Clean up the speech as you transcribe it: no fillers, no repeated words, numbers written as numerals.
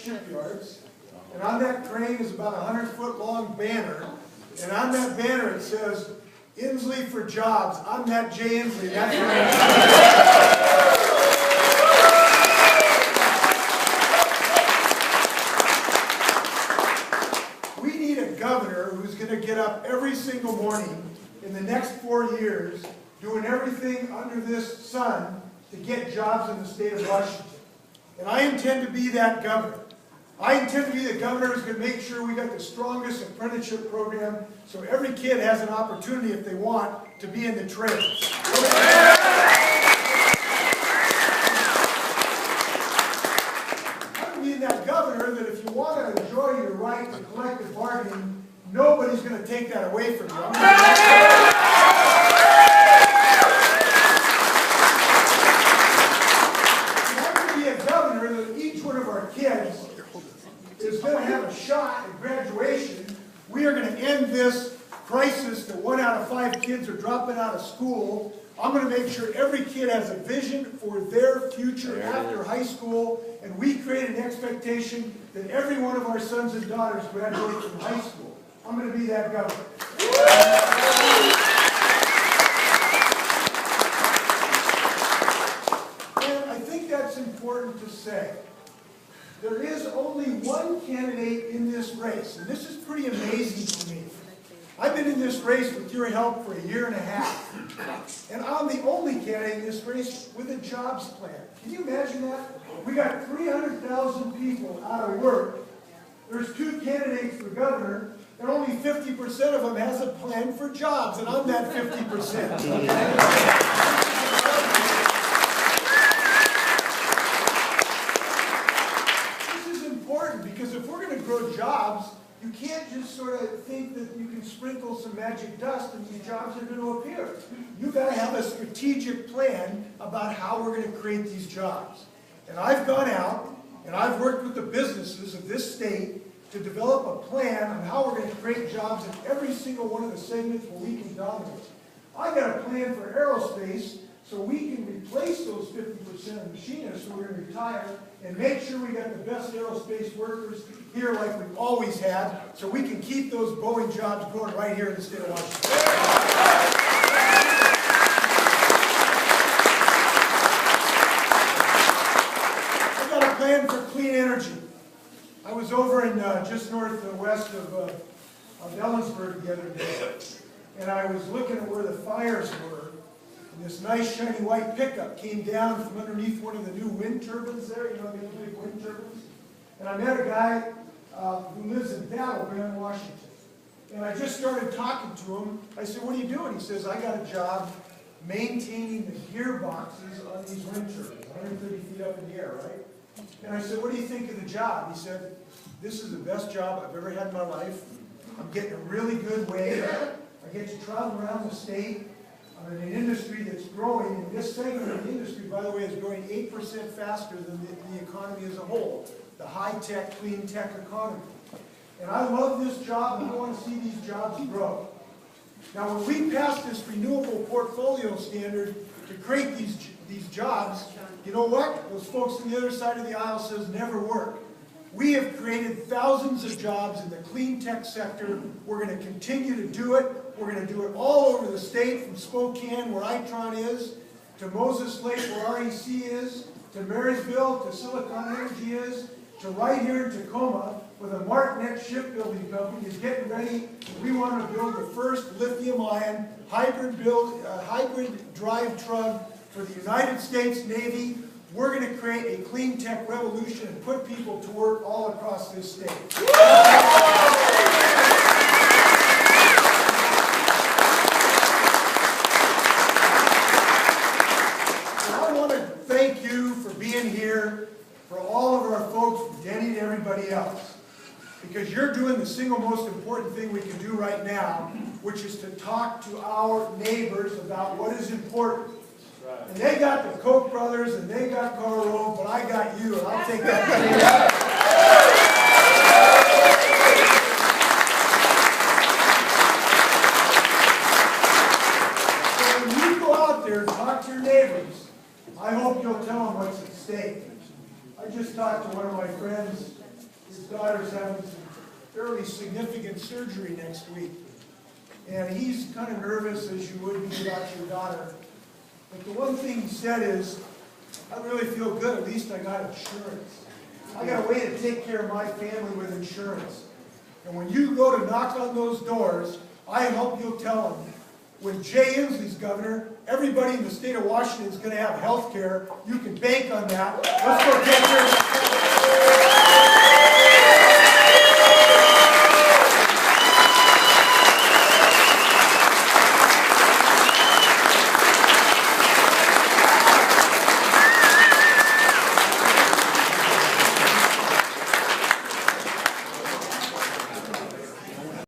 shipyards, and on that crane is about a 100-foot-long banner, and on that banner it says, Inslee for jobs. I'm that Jay Inslee. That's right. We need a governor who's going to get up every single morning in the next 4 years doing everything under this sun to get jobs in the state of Washington. And I intend to be that governor. I intend to be the governor who's going to make sure we got the strongest apprenticeship program so every kid has an opportunity, if they want, to be in the trades. I'm going to be that governor that if you want to enjoy your right to collective bargaining, nobody's going to take that away from you. I'm going to be a governor that each one of our kids is going to have a shot at graduation. We are going to end this crisis that 1 out of 5 kids are dropping out of school. I'm going to make sure every kid has a vision for their future after high school, and we create an expectation that every one of our sons and daughters graduate from high school. I'm going to be that governor. And I think that's important to say. There is only one candidate in this race, and this is pretty amazing to me. I've been in this race with your help for 1.5 years, and I'm the only candidate in this race with a jobs plan. Can you imagine that? We got 300,000 people out of work. There's 2 candidates for governor, and only 50% of them has a plan for jobs, and I'm that 50%. Because if we're going to grow jobs, you can't just sort of think that you can sprinkle some magic dust and these jobs are going to appear. You've got to have a strategic plan about how we're going to create these jobs. And I've gone out and I've worked with the businesses of this state to develop a plan on how we're going to create jobs in every single one of the segments where we can dominate. I got a plan for aerospace so we can replace those 50% of machinists who are going to retire and make sure we got the best aerospace workers here like we've always had, so we can keep those Boeing jobs going right here in the state of Washington. I got a plan for clean energy. I was over in just northwest of Ellensburg the other day, and I was looking at where the fires were. This nice shiny white pickup came down from underneath one of the new wind turbines there, you know, the big wind turbines. And I met a guy who lives in Battleground, Washington. And I just started talking to him. I said, what are you doing? He says, I got a job maintaining the gearboxes on these wind turbines, 130 feet up in the air, right? And I said, what do you think of the job? He said, this is the best job I've ever had in my life. I'm getting a really good wage. I get to travel around the state. I'm in an industry that's growing, and this segment of the industry, by the way, is growing 8% faster than the economy as a whole, the high-tech, clean-tech economy. And I love this job, and I want to see these jobs grow. Now, when we pass this renewable portfolio standard to create these jobs, you know what? Those folks on the other side of the aisle says never work. We have created thousands of jobs in the clean tech sector. We're going to continue to do it. We're going to do it all over the state, from Spokane, where Itron is, to Moses Lake, where REC is, to Marysville, to Silicon Energy is, to right here in Tacoma, where the Martinet Shipbuilding Company is getting ready. We want to build the first lithium-ion hybrid drive truck for the United States Navy. We're going to create a clean tech revolution and put people to work all across this state. Thank you for being here, for all of our folks, from Denny to everybody else, because you're doing the single most important thing we can do right now, which is to talk to our neighbors about what is important. Right. And they got the Koch brothers and they got Karl Rove, but I got you, and I'll take that. So when you go out there and talk to your neighbors, I hope you'll tell them what's at stake. I just talked to one of my friends daughter's having some fairly significant surgery next week. And he's kind of nervous, as you would be about your daughter. But the one thing he said is, I really feel good, at least I got insurance. I got a way to take care of my family with insurance. And when you go to knock on those doors, I hope you'll tell them, when Jay Inslee's governor, everybody in the state of Washington is going to have health care. You can bank on that. Let's go take care of